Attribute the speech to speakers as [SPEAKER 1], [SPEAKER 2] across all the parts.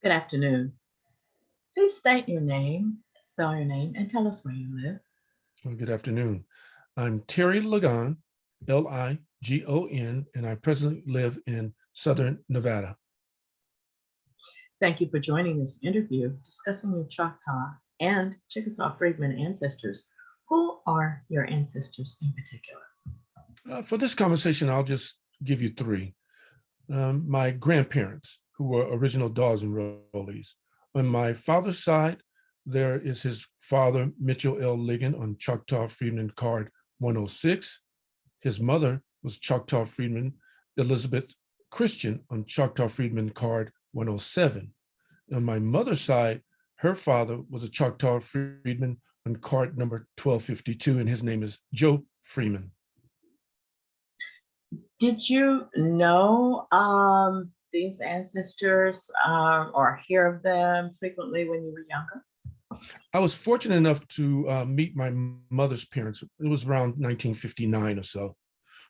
[SPEAKER 1] Good afternoon. Please state your name, spell your name, and tell us where you live.
[SPEAKER 2] Well, good afternoon. I'm Terry Ligon, Ligon, and I presently live in Southern Nevada.
[SPEAKER 1] Thank you for joining this interview discussing your Choctaw and Chickasaw Freedmen ancestors. Who are your ancestors in particular?
[SPEAKER 2] For this conversation, I'll just give you three. My grandparents, who were original Dawes enrollees. On my father's side, there is his father, Mitchell L. Ligon, on Choctaw Freedman Card 106. His mother was Choctaw Freedman Elizabeth Christian on Choctaw Freedman Card 107. On my mother's side, her father was a Choctaw Freedman on card number 1252, and his name is Joe Freeman.
[SPEAKER 1] Did you know these ancestors or hear of them frequently when you were younger?
[SPEAKER 2] I was fortunate enough to meet my mother's parents. It was around 1959 or so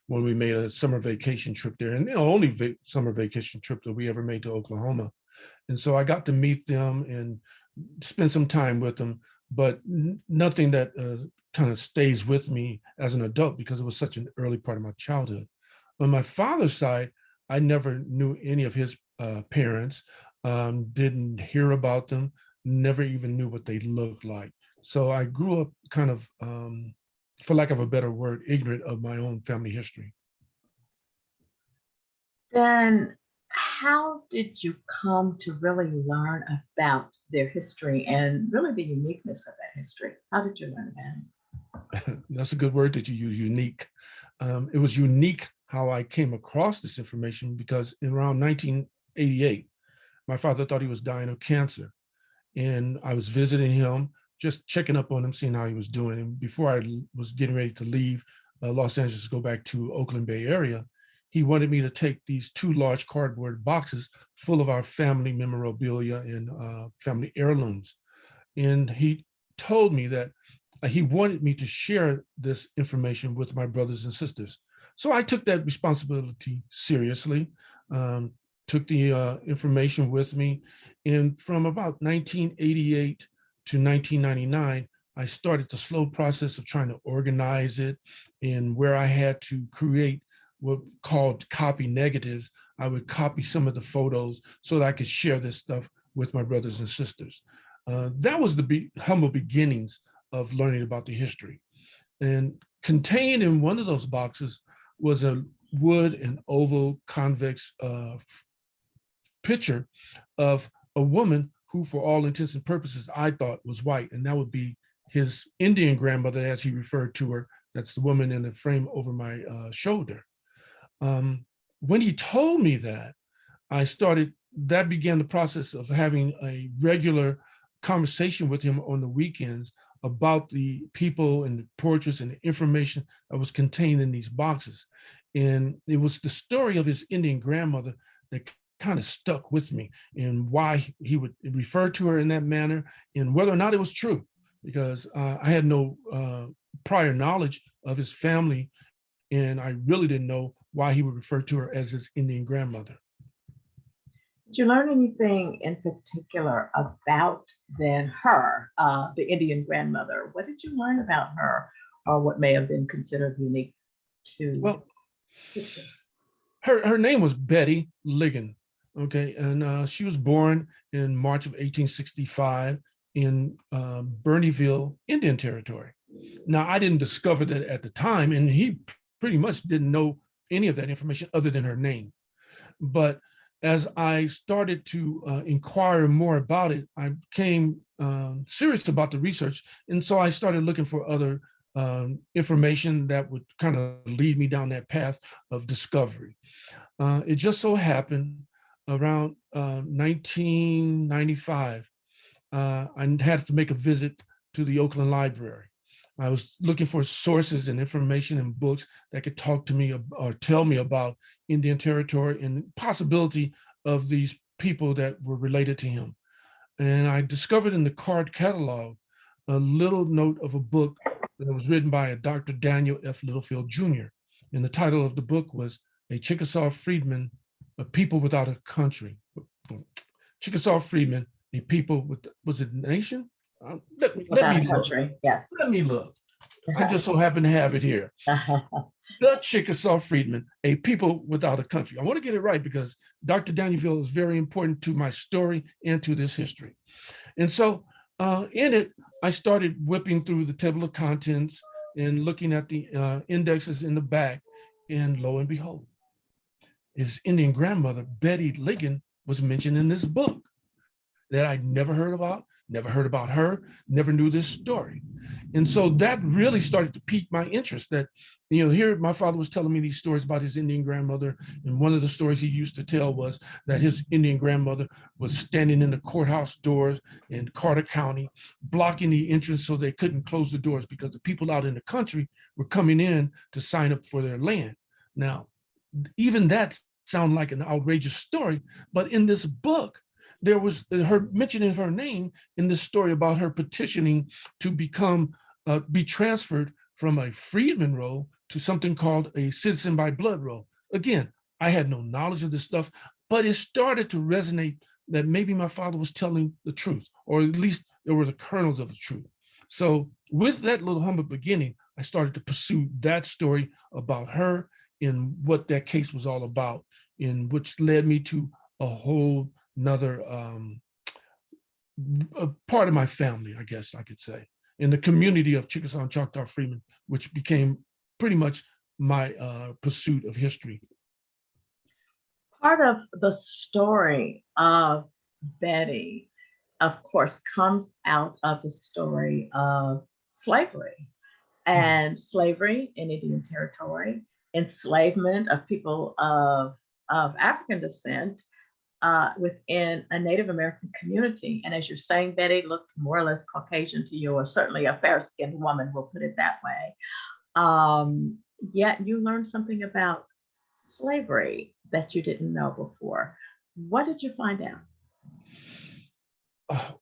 [SPEAKER 2] when we made a summer vacation trip there, and only summer vacation trip that we ever made to Oklahoma. And so I got to meet them and spend some time with them, but nothing that kind of stays with me as an adult because it was such an early part of my childhood. On my father's side, I never knew any of his parents, didn't hear about them, never even knew what they looked like. So I grew up kind of, for lack of a better word, ignorant of my own family history.
[SPEAKER 1] Then how did you come to really learn about their history and really the uniqueness of that history? How did you learn that?
[SPEAKER 2] That's a good word that you use, unique. It was unique how I came across this information because in around 1988, my father thought he was dying of cancer. And I was visiting him, just checking up on him, seeing how he was doing. And before I was getting ready to leave Los Angeles to go back to Oakland Bay area, he wanted me to take these two large cardboard boxes full of our family memorabilia and family heirlooms. And he told me that he wanted me to share this information with my brothers and sisters. So I took that responsibility seriously, took the information with me. And from about 1988 to 1999, I started the slow process of trying to organize it, and where I had to create what called copy negatives. I would copy some of the photos so that I could share this stuff with my brothers and sisters. That was the humble beginnings of learning about the history. And contained in one of those boxes was a wood and oval convex picture of a woman who, for all intents and purposes, I thought was white, and that would be his Indian grandmother, as he referred to her. That's the woman in the frame over my shoulder. When he told me that, that began the process of having a regular conversation with him on the weekends about the people and the portraits and the information that was contained in these boxes. And it was the story of his Indian grandmother that kind of stuck with me, and why he would refer to her in that manner and whether or not it was true, because I had no prior knowledge of his family, and I really didn't know why he would refer to her as his Indian grandmother.
[SPEAKER 1] Did you learn anything in particular about her, the Indian grandmother? What did you learn about her, or what may have been considered unique to
[SPEAKER 2] Well,
[SPEAKER 1] history?
[SPEAKER 2] her name was Bettie Ligon, okay, and she was born in March of 1865 in Bernieville, Indian Territory. Now, I didn't discover that at the time, and he pretty much didn't know any of that information other than her name. But as I started to inquire more about it, I became serious about the research. And so I started looking for other information that would kind of lead me down that path of discovery. It just so happened around 1995, I had to make a visit to the Oakland Library. I was looking for sources and information and books that could talk to me or tell me about Indian Territory and possibility of these people that were related to him. And I discovered in the card catalog a little note of a book that was written by a Dr. Daniel F. Littlefield Jr. And the title of the book was A Chickasaw Freedman, A People Without a Country. Chickasaw Freedmen, a people with, was it nation? Let me
[SPEAKER 1] Without a
[SPEAKER 2] look.
[SPEAKER 1] country, yes.
[SPEAKER 2] Let me look. I just so happen to have it here. The Chickasaw Freedmen, a people without a country. I want to get it right because Dr. Danielville is very important to my story and to this history. And so in it, I started whipping through the table of contents and looking at the indexes in the back, and lo and behold, his Indian grandmother, Bettie Ligon, was mentioned in this book that I'd never heard about her, never knew this story. And so that really started to pique my interest that, you know, here my father was telling me these stories about his Indian grandmother. And one of the stories he used to tell was that his Indian grandmother was standing in the courthouse doors in Carter County, blocking the entrance so they couldn't close the doors because the people out in the country were coming in to sign up for their land. Now, even that sounded like an outrageous story, but in this book, there was her mentioning her name in this story about her petitioning to become, be transferred from a freedman role to something called a citizen by blood role. Again, I had no knowledge of this stuff, but it started to resonate that maybe my father was telling the truth, or at least there were the kernels of the truth. So with that little humble beginning, I started to pursue that story about her and what that case was all about, in which led me to a whole another part of my family, I guess I could say, in the community of Chickasaw and Choctaw Freedmen, which became pretty much my pursuit of history.
[SPEAKER 1] Part of the story of Betty, of course, comes out of the story of slavery and slavery in Indian Territory, enslavement of people of African descent within a Native American community. And as you're saying, Betty looked more or less Caucasian to you, or certainly a fair-skinned woman, we'll put it that way. Yet you learned something about slavery that you didn't know before. What did you find out?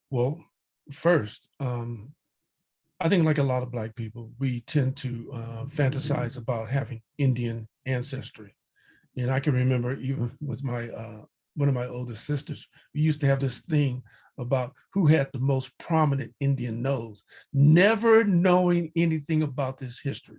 [SPEAKER 2] Well, first, I think like a lot of Black people, we tend to fantasize about having Indian ancestry. And I can remember even with my one of my older sisters, we used to have this thing about who had the most prominent Indian nose, never knowing anything about this history.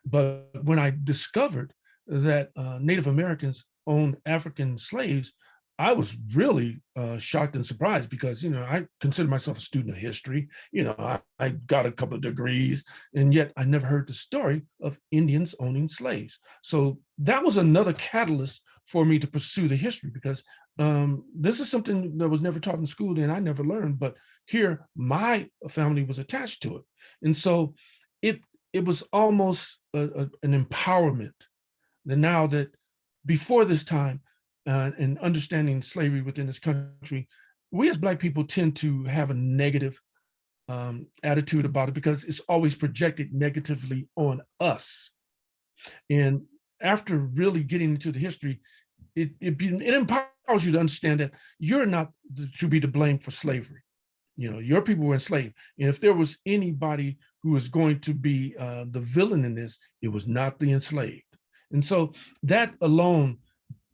[SPEAKER 2] But when I discovered that Native Americans owned African slaves, I was really shocked and surprised because, you know, I consider myself a student of history. You know, I got a couple of degrees, and yet I never heard the story of Indians owning slaves. So that was another catalyst for me to pursue the history, because this is something that was never taught in school and I never learned, but here my family was attached to it. And so it was almost an empowerment that now that before this time, and understanding slavery within this country, we as Black people tend to have a negative attitude about it because it's always projected negatively on us. And after really getting into the history, it empowers you to understand that you're not to be to blame for slavery. You know, your people were enslaved. And if there was anybody who was going to be the villain in this, it was not the enslaved. And so that alone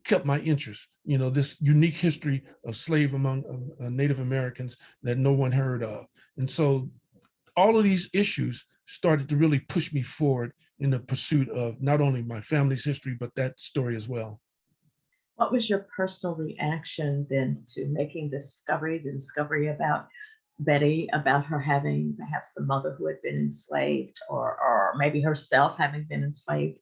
[SPEAKER 2] kept my interest, you know, this unique history of slave among Native Americans that no one heard of. And so all of these issues started to really push me forward in the pursuit of not only my family's history, but that story as well.
[SPEAKER 1] What was your personal reaction then to making the discovery about Betty, about her having perhaps a mother who had been enslaved, or maybe herself having been enslaved?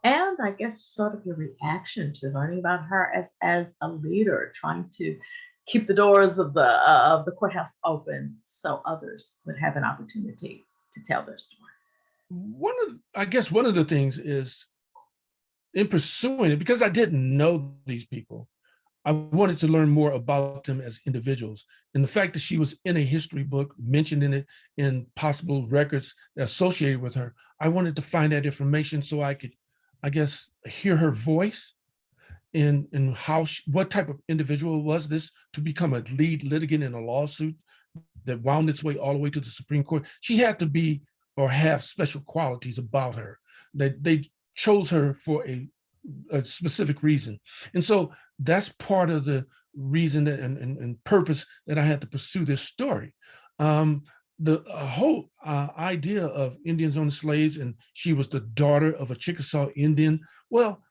[SPEAKER 1] And I guess sort of your reaction to learning about her as a leader, trying to keep the doors of the courthouse open so others would have an opportunity to tell their story.
[SPEAKER 2] I guess one of the things is in pursuing it, because I didn't know these people, I wanted to learn more about them as individuals. And the fact that she was in a history book, mentioned in it, in possible records associated with her, I wanted to find that information so I could, I guess, hear her voice and how what type of individual was this to become a lead litigant in a lawsuit that wound its way all the way to the Supreme Court. She had to be or have special qualities about her that they chose her for a a specific reason. And so that's part of the reason and purpose that I had to pursue this story. The whole idea of Indians owned slaves, and she was the daughter of a Chickasaw Indian. Well,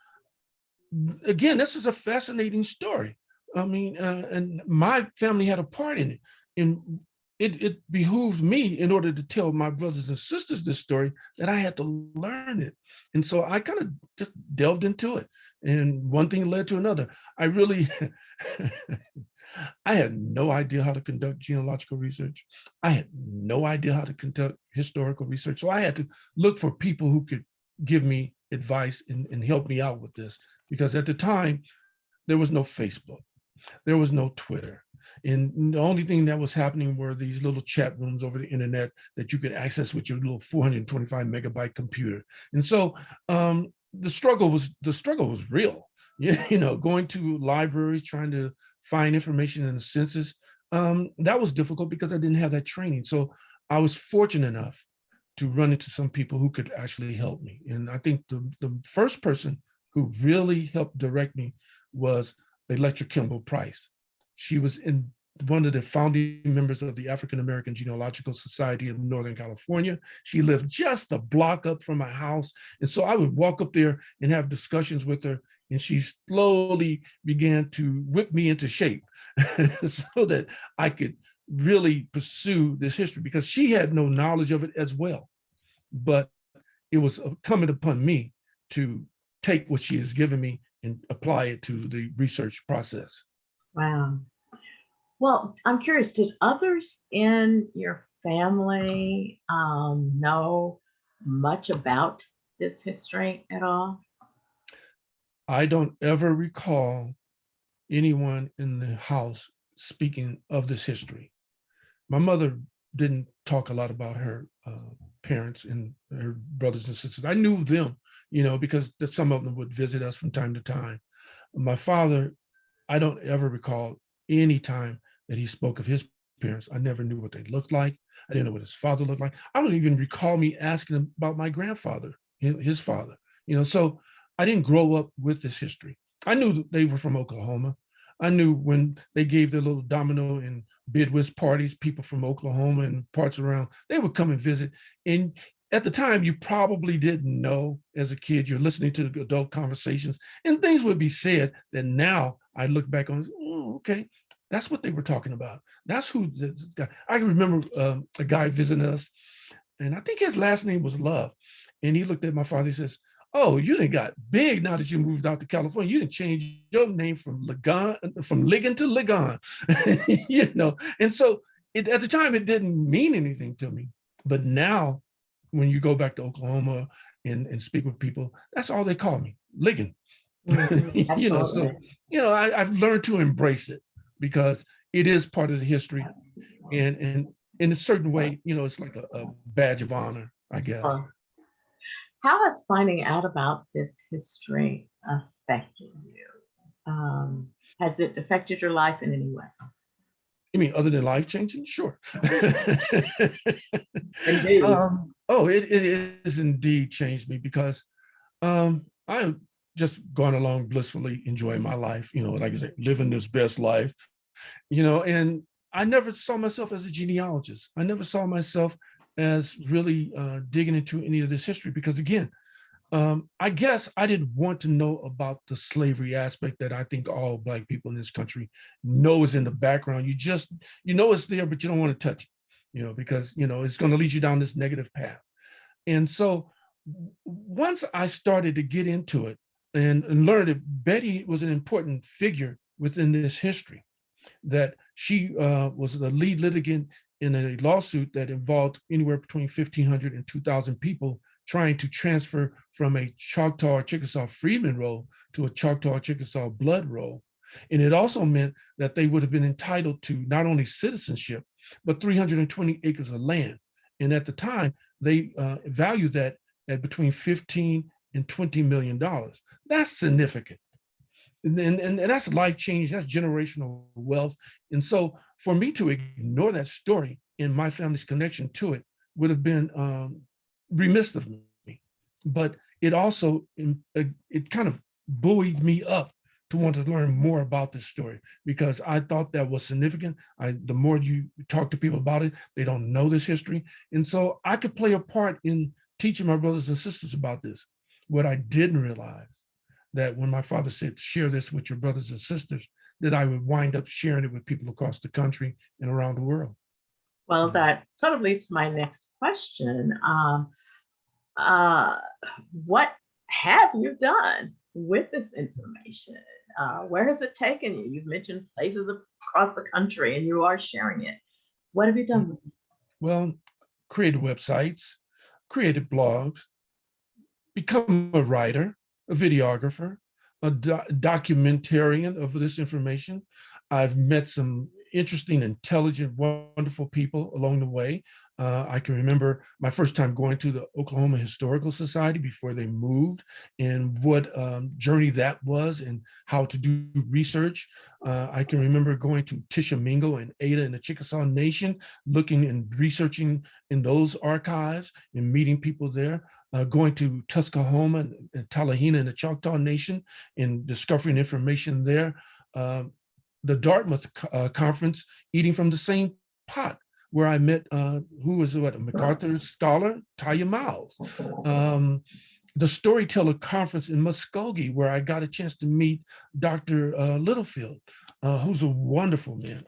[SPEAKER 2] again, this is a fascinating story. I mean, and my family had a part in it. And it behooved me, in order to tell my brothers and sisters this story, that I had to learn it. And so I kind of just delved into it. And one thing led to another. I really, I had no idea how to conduct genealogical research. I had no idea how to conduct historical research. So I had to look for people who could give me advice and help me out with this. Because at the time, there was no Facebook, there was no Twitter. And the only thing that was happening were these little chat rooms over the internet that you could access with your little 425 megabyte computer. And so the struggle was real. You know, going to libraries, trying to find information in the census, that was difficult because I didn't have that training. So I was fortunate enough to run into some people who could actually help me. And I think the first person who really helped direct me was Electra Kimball Price. She was one of the founding members of the African American Genealogical Society of Northern California. She lived just a block up from my house. And so I would walk up there and have discussions with her, and she slowly began to whip me into shape so that I could really pursue this history, because she had no knowledge of it as well. But it was coming upon me to take what she has given me and apply it to the research process.
[SPEAKER 1] Wow. Well, I'm curious, did others in your family know much about this history at all?
[SPEAKER 2] I don't ever recall anyone in the house speaking of this history. My mother didn't talk a lot about her parents and her brothers and sisters. I knew them, you know, because some of them would visit us from time to time. My father, I don't ever recall any time that he spoke of his parents. I never knew what they looked like. I didn't know what his father looked like. I don't even recall me asking him about my grandfather, his father, you know, so I didn't grow up with this history. I knew that they were from Oklahoma. I knew when they gave their little domino and bid whist parties, people from Oklahoma and parts around, they would come and visit. And at the time, you probably didn't know as a kid, you're listening to the adult conversations and things would be said that now I look back on, oh, okay, that's what they were talking about. That's who this guy, I can remember a guy visiting us, and I think his last name was Love. And he looked at my father, he says, oh, you done got big now that you moved out to California. You didn't change your name from Ligon to Ligon, you know? And so at the time, it didn't mean anything to me. But now, when you go back to Oklahoma and speak with people, that's all they call me, Ligon. You know, so, you know, I've learned to embrace it because it is part of the history. And in a certain way, you know, it's like a badge of honor, I guess.
[SPEAKER 1] How has finding out about this history affected you? Has it affected your life in any way?
[SPEAKER 2] You mean other than life changing? Sure.
[SPEAKER 1] Indeed.
[SPEAKER 2] Oh, it is indeed changed me because I've just gone along blissfully enjoying my life, you know, like I said, living this best life, you know, and I never saw myself as a genealogist. I never saw myself as really digging into any of this history because, again, I guess I didn't want to know about the slavery aspect that I think all Black people in this country know is in the background. You know it's there, but you don't want to touch it, you know, because, you know, it's going to lead you down this negative path. And so once I started to get into it and learned that Betty was an important figure within this history, that she was the lead litigant in a lawsuit that involved anywhere between 1,500 and 2,000 people trying to transfer from a Choctaw Chickasaw Freedmen roll to a Choctaw Chickasaw blood roll. And it also meant that they would have been entitled to not only citizenship, but 320 acres of land. And at the time, they valued that at between $15 and $20 million. That's significant. And that's life change, that's generational wealth. And so for me to ignore that story and my family's connection to it would have been remiss of me. But it also, it kind of buoyed me up to want to learn more about this story because I thought that was significant. The more you talk to people about it, they don't know this history. And so I could play a part in teaching my brothers and sisters about this. What I didn't realize that when my father said, share this with your brothers and sisters, that I would wind up sharing it with people across the country and around the world.
[SPEAKER 1] Well, that sort of leads to my next question. Uh, what have you done with this information? Where has it taken you? You've mentioned places across the country and you are sharing it. What have you done with it?
[SPEAKER 2] Well, created websites, created blogs, become a writer, a videographer, a documentarian of this information. I've met some interesting, intelligent, wonderful people along the way. I can remember my first time going to the Oklahoma Historical Society before they moved, and what journey that was and how to do research. I can remember going to Tishomingo and Ada in the Chickasaw Nation, looking and researching in those archives and meeting people there. Going to Tuscaloosa and Tallahena in the Choctaw Nation and discovering information there. The Dartmouth conference, eating from the same pot, where I met, who was a MacArthur scholar, Talia Miles. The Storyteller Conference in Muskogee, where I got a chance to meet Dr. Littlefield, who's a wonderful man.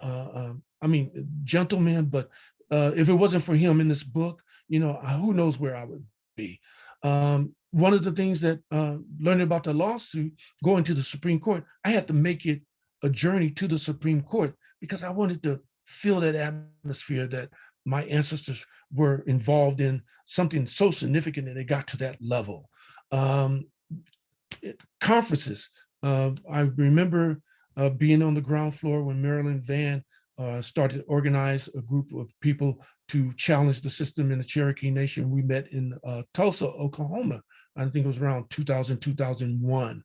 [SPEAKER 2] I mean, gentleman, but if it wasn't for him in this book, you know, who knows where I would be. One of the things that learning about the lawsuit, going to the Supreme Court, I had to make it a journey to the Supreme Court because I wanted to feel that atmosphere that my ancestors were involved in something so significant that it got to that level. Conferences. I remember being on the ground floor when Marilyn Vann started to organize a group of people to challenge the system in the Cherokee Nation. We met in Tulsa, Oklahoma. I think it was around 2000, 2001.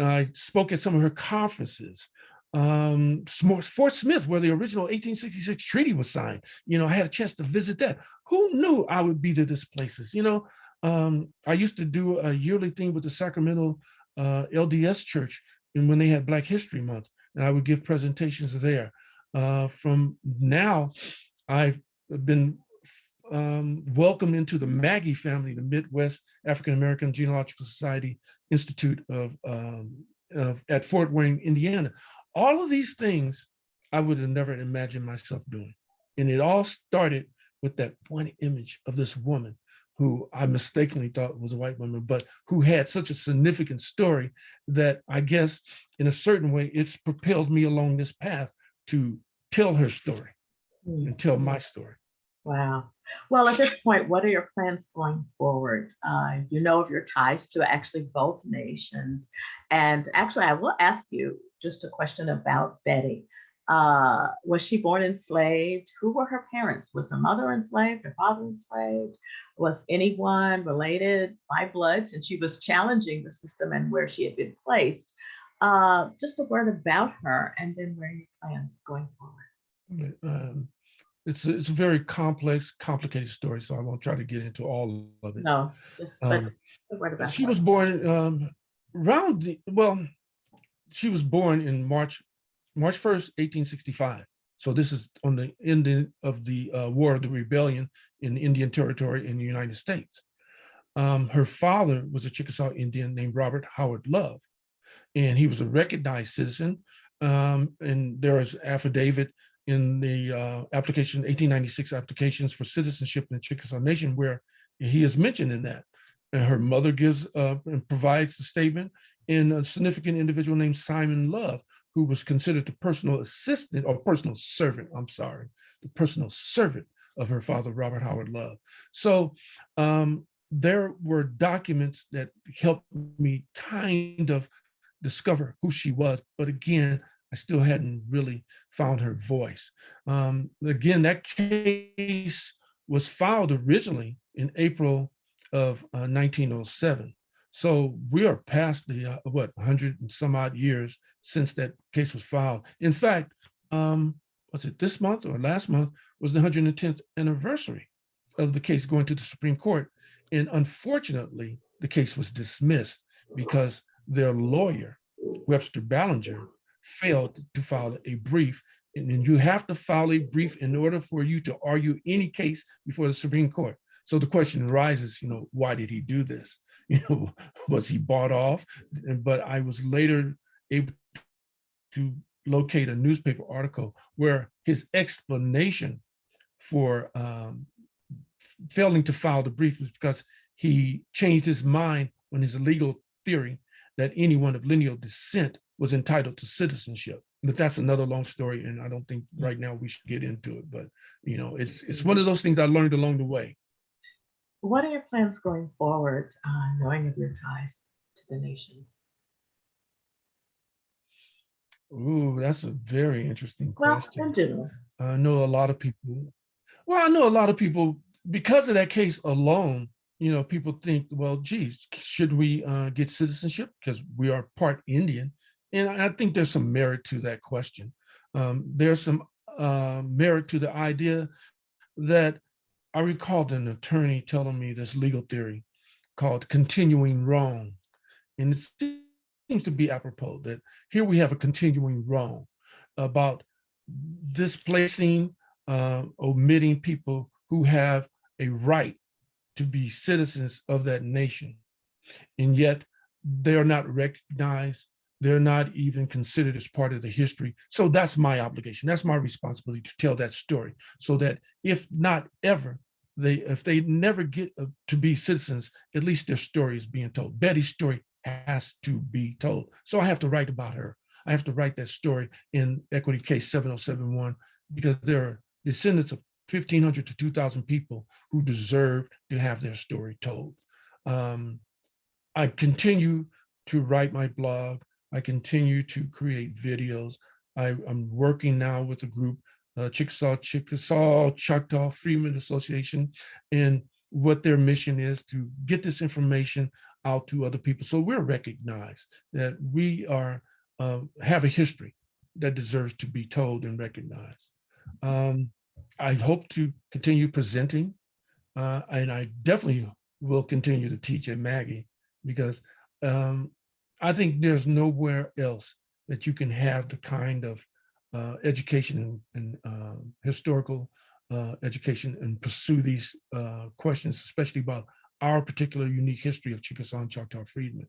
[SPEAKER 2] I spoke at some of her conferences. Fort Smith, where the original 1866 treaty was signed. You know, I had a chance to visit that. Who knew I would be to these places? You know, I used to do a yearly thing with the Sacramento LDS Church, and when they had Black History Month, and I would give presentations there. From now, I've been welcomed into the Maggie family, the Midwest African American Genealogical Society Institute at Fort Wayne, Indiana. All of these things I would have never imagined myself doing. And it all started with that one image of this woman who I mistakenly thought was a white woman, but who had such a significant story that I guess in a certain way, it's propelled me along this path to tell her story and tell my story.
[SPEAKER 1] Wow. Well, at this point, what are your plans going forward? You know of your ties to actually both nations. And actually, I will ask you just a question about Bettie. Was she born enslaved? Who were her parents? Was her mother enslaved? Her father enslaved? Was anyone related by blood, since she was challenging the system and where she had been placed? Just a word about her, and then where are your plans going forward?
[SPEAKER 2] It's a very complex, complicated story, so I won't try to get into all of it.
[SPEAKER 1] No, just but a word about
[SPEAKER 2] she
[SPEAKER 1] her.
[SPEAKER 2] was born she was born in March 1st, 1865. So this is on the ending of the War of the Rebellion in Indian Territory in the United States. Her father was a Chickasaw Indian named Robert Howard Love, and he was a recognized citizen. And there is affidavit in the application, 1896 applications for citizenship in the Chickasaw Nation, where he is mentioned in that. And her mother gives and provides the statement, and a significant individual named Simon Love, who was considered the personal assistant or personal servant, the personal servant of her father, Robert Howard Love. So there were documents that helped me kind of discover who she was. But again, I still hadn't really found her voice. Again, that case was filed originally in April of 1907. So we are past the 100 and some odd years since that case was filed. In fact, was it this month or last month was the 110th anniversary of the case going to the Supreme Court. And unfortunately, the case was dismissed because their lawyer, Webster Ballinger, failed to file a brief. And then you have to file a brief in order for you to argue any case before the Supreme Court. So the question arises, why did he do this? Was he bought off? But I was later able to locate a newspaper article where his explanation for failing to file the brief was because he changed his mind on his legal theory that anyone of lineal descent was entitled to citizenship. But that's another long story, and I don't think right now we should get into it. But it's one of those things I learned along the way.
[SPEAKER 1] What are your plans going forward, knowing of your ties to the nations?
[SPEAKER 2] Ooh, that's a very interesting
[SPEAKER 1] Well,
[SPEAKER 2] question.
[SPEAKER 1] in general.
[SPEAKER 2] I know a lot of people. Well, I know a lot of people because of that case alone. People think, well, geez, should we get citizenship because we are part Indian? And I think there's some merit to that question. There's some merit to the idea that I recalled an attorney telling me this legal theory called continuing wrong. And it seems to be apropos that here we have a continuing wrong about displacing, omitting people who have a right to be citizens of that nation. And yet they are not recognized. They're not even considered as part of the history. So that's my obligation. That's my responsibility to tell that story so that if not ever, if they never get to be citizens, at least their story is being told. Bettie's story has to be told. So I have to write about her. I have to write that story in Equity Case 7071 because there are descendants of 1,500 to 2,000 people who deserve to have their story told. I continue to write my blog. I continue to create videos. I'm working now with a group, Choctaw Chickasaw Freedmen Association, and what their mission is to get this information out to other people. So we're recognized that we have a history that deserves to be told and recognized. I hope to continue presenting, and I definitely will continue to teach at Maggie because I think there's nowhere else that you can have the kind of education and historical education and pursue these questions, especially about our particular unique history of Chickasaw and Choctaw Freedmen.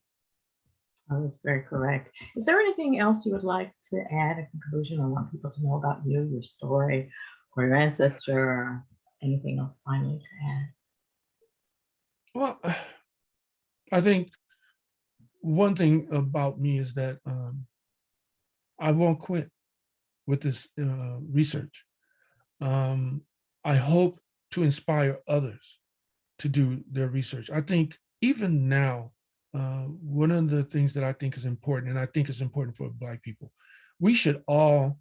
[SPEAKER 1] Oh, that's very correct. Is there anything else you would like to add in conclusion or want people to know about you, your story, or your ancestor, or anything else finally to add?
[SPEAKER 2] Well, I think one thing about me is that I won't quit with this research. I hope to inspire others to do their research. I think even now, one of the things that I think is important, and I think is important for Black people, we should all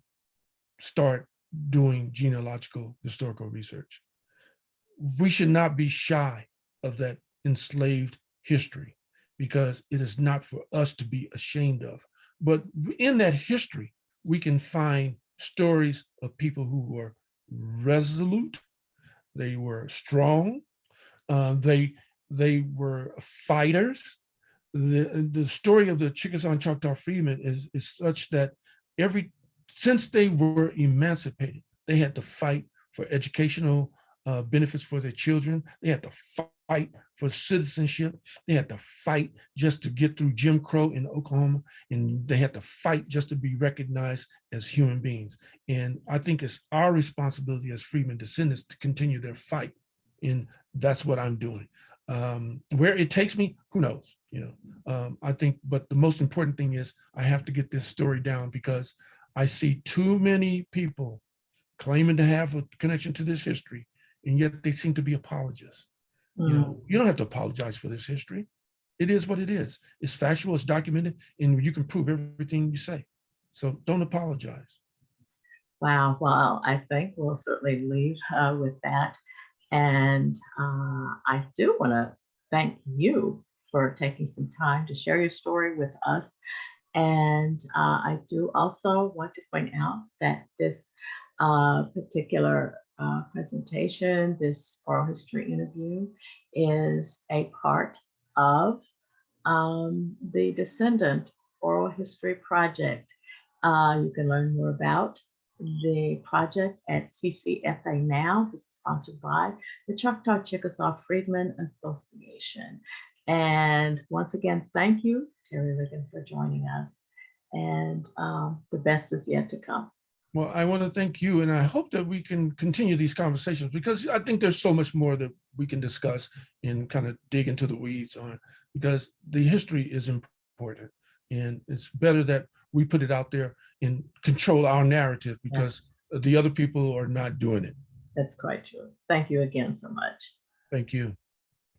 [SPEAKER 2] start doing genealogical historical research. We should not be shy of that enslaved history because it is not for us to be ashamed of. But in that history, we can find stories of people who were resolute, they were strong, they were fighters. The story of the Chickasaw and Choctaw Freedmen is such that since they were emancipated, they had to fight for educational benefits for their children. They had to fight for citizenship. They had to fight just to get through Jim Crow in Oklahoma, and they had to fight just to be recognized as human beings. And I think it's our responsibility as Freedmen descendants to continue their fight, and that's what I'm doing. Where it takes me, who knows? I think, but the most important thing is I have to get this story down because I see too many people claiming to have a connection to this history, and yet they seem to be apologists. You don't have to apologize for this history. It is what it is. It's factual, it's documented, and you can prove everything you say. So don't apologize.
[SPEAKER 1] Wow. Well, I think we'll certainly leave with that. And I do want to thank you for taking some time to share your story with us. And I do also want to point out that this particular presentation, this oral history interview, is a part of the Descendant Oral History Project. You can learn more about the project at CCFA Now. This is sponsored by the Choctaw Chickasaw Freedmen Association. And once again, thank you, Terry Ligon, for joining us. And the best is yet to come.
[SPEAKER 2] Well, I want to thank you, and I hope that we can continue these conversations, because I think there's so much more that we can discuss and kind of dig into the weeds on, because the history is important, and it's better that we put it out there and control our narrative, because the other people are not doing it.
[SPEAKER 1] That's quite true. Thank you again so much.
[SPEAKER 2] Thank you.